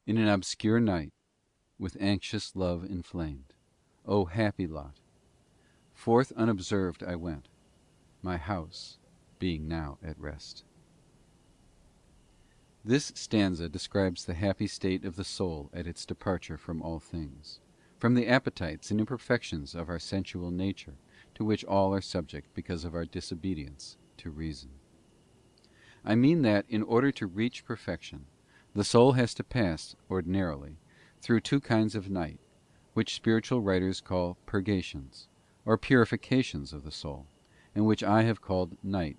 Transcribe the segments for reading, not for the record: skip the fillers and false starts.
In an obscure night, with anxious love inflamed, O happy lot! Forth unobserved I went, my house being now at rest. This stanza describes the happy state of the soul at its departure from all things, from the appetites and imperfections of our sensual nature, to which all are subject because of our disobedience to reason. I mean that, in order to reach perfection, the soul has to pass, ordinarily, through two kinds of night, which spiritual writers call purgations, or purifications of the soul, and which I have called night,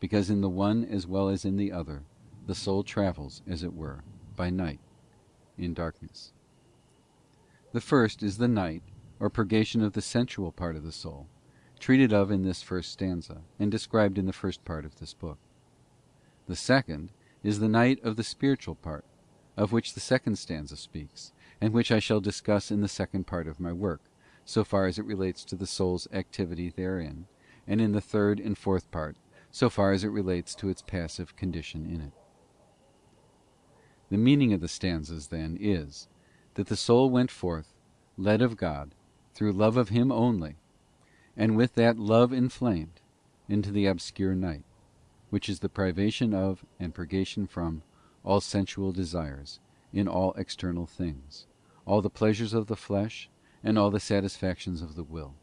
because in the one as well as in the other, the soul travels, as it were, by night, in darkness. The first is the night, or purgation of the sensual part of the soul, treated of in this first stanza, and described in the first part of this book. The second is the night of the spiritual part, of which the second stanza speaks, and which I shall discuss in the second part of my work, so far as it relates to the soul's activity therein, and in the third and fourth part, so far as it relates to its passive condition in it. The meaning of the stanzas, then, is, that the soul went forth, led of God, through love of Him only, and with that love inflamed, into the obscure night, which is the privation of and purgation from all sensual desires in all external things, all the pleasures of the flesh, and all the satisfactions of the will.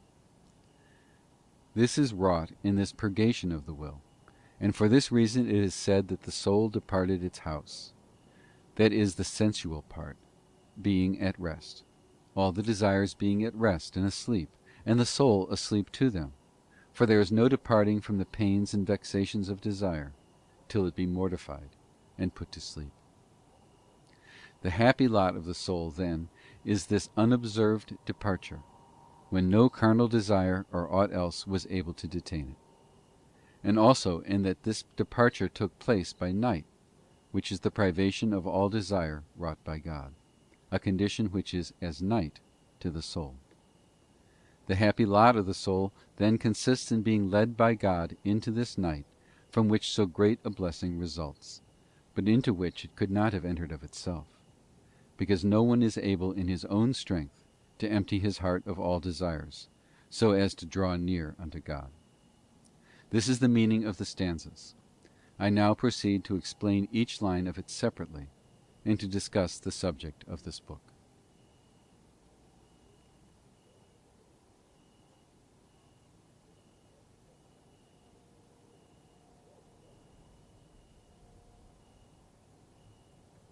This is wrought in this purgation of the will, and for this reason it is said that the soul departed its house, that is the sensual part, being at rest, all the desires being at rest and asleep, and the soul asleep to them, for there is no departing from the pains and vexations of desire, till it be mortified and put to sleep. The happy lot of the soul, then, is this unobserved departure, when no carnal desire or aught else was able to detain it, and also in that this departure took place by night, which is the privation of all desire wrought by God, a condition which is as night to the soul. The happy lot of the soul then consists in being led by God into this night, from which so great a blessing results, but into which it could not have entered of itself, because no one is able in his own strength to empty his heart of all desires, so as to draw near unto God. This is the meaning of the stanzas. I now proceed to explain each line of it separately, and to discuss the subject of this book.